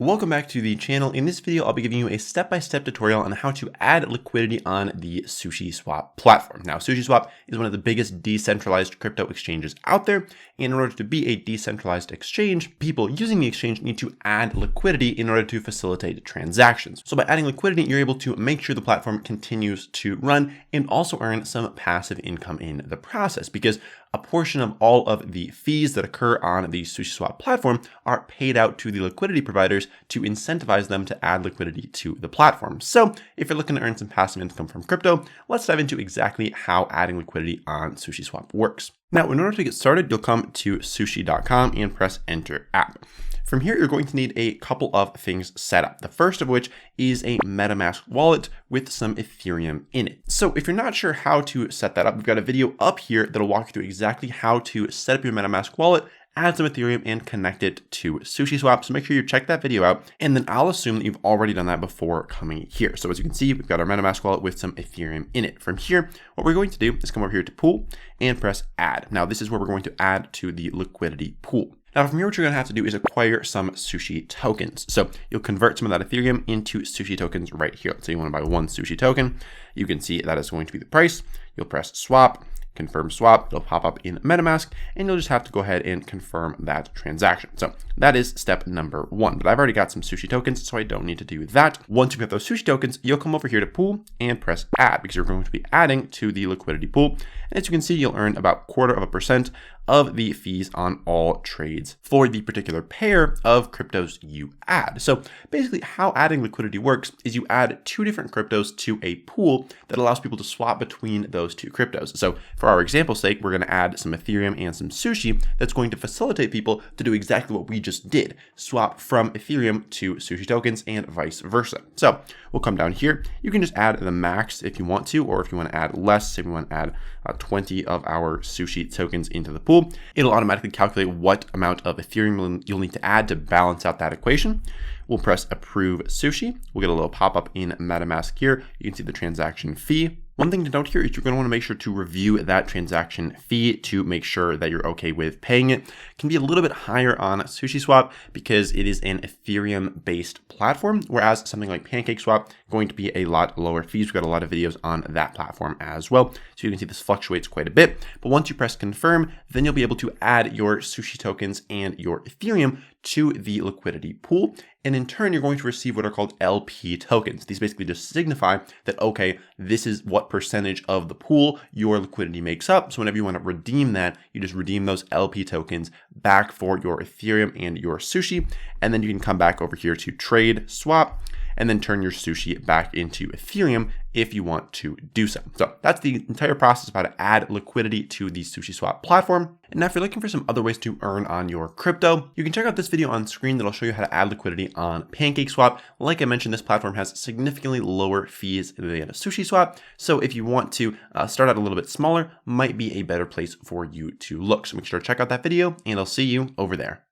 Welcome back to the channel. In this video, I'll be giving you a step-by-step tutorial on how to add liquidity on the SushiSwap platform. Now, SushiSwap is one of the biggest decentralized crypto exchanges out there. And in order to be a decentralized exchange, people using the exchange need to add liquidity in order to facilitate transactions. So by adding liquidity, you're able to make sure the platform continues to run and also earn some passive income in the process, because a portion of all of the fees that occur on the SushiSwap platform are paid out to the liquidity providers to incentivize them to add liquidity to the platform. So if you're looking to earn some passive income from crypto, let's dive into exactly how adding liquidity on SushiSwap works. Now, in order to get started, you'll come to sushi.com and press enter app. From here, you're going to need a couple of things set up. The first of which is a MetaMask wallet with some Ethereum in it. So if you're not sure how to set that up, we've got a video up here that'll walk you through exactly how to set up your MetaMask wallet, add some Ethereum, and connect it to SushiSwap. So make sure you check that video out. And then I'll assume that you've already done that before coming here. So as you can see, we've got our MetaMask wallet with some Ethereum in it. From here, what we're going to do is come over here to pool and press add. Now, this is where we're going to add to the liquidity pool. Now, from here, what you're going to have to do is acquire some Sushi tokens. So you'll convert some of that Ethereum into Sushi tokens right here. So you want to buy one Sushi token. You can see that is going to be the price. You'll press swap, confirm swap. It'll pop up in MetaMask, and you'll just have to go ahead and confirm that transaction. So that is step number one. But I've already got some Sushi tokens, so I don't need to do that. Once you've got those Sushi tokens, you'll come over here to pool and press add, because you're going to be adding to the liquidity pool. And as you can see, you'll earn about 0.25% of the fees on all trades for the particular pair of cryptos you add. So basically how adding liquidity works is you add two different cryptos to a pool that allows people to swap between those two cryptos. So for our example's sake, we're going to add some Ethereum and some Sushi that's going to facilitate people to do exactly what we just did, swap from Ethereum to Sushi tokens and vice versa. So we'll come down here. You can just add the max if you want to, or if you want to add less, if you want to add 20 of our Sushi tokens into the pool, it'll automatically calculate what amount of Ethereum you'll need to add to balance out that equation. We'll press approve Sushi. We'll get a little pop-up in MetaMask here. You can see the transaction fee. One thing to note here is you're going to want to make sure to review that transaction fee to make sure that you're okay with paying it. It can be a little bit higher on SushiSwap because it is an Ethereum-based platform, whereas something like PancakeSwap going to be a lot lower fees. We've got a lot of videos on that platform as well. So you can see this fluctuates quite a bit. But once you press confirm, then you'll be able to add your Sushi tokens and your Ethereum to the liquidity pool. And in turn, you're going to receive what are called LP tokens. These basically just signify that, okay, this is what percentage of the pool your liquidity makes up. So whenever you want to redeem that, you just redeem those LP tokens back for your Ethereum and your Sushi. And then you can come back over here to trade, swap, and then turn your Sushi back into Ethereum if you want to do so. So that's the entire process of how to add liquidity to the SushiSwap platform. And now if you're looking for some other ways to earn on your crypto, you can check out this video on screen that'll show you how to add liquidity on PancakeSwap. Like I mentioned, this platform has significantly lower fees than a SushiSwap. So if you want to start out a little bit smaller, might be a better place for you to look. So make sure to check out that video, and I'll see you over there.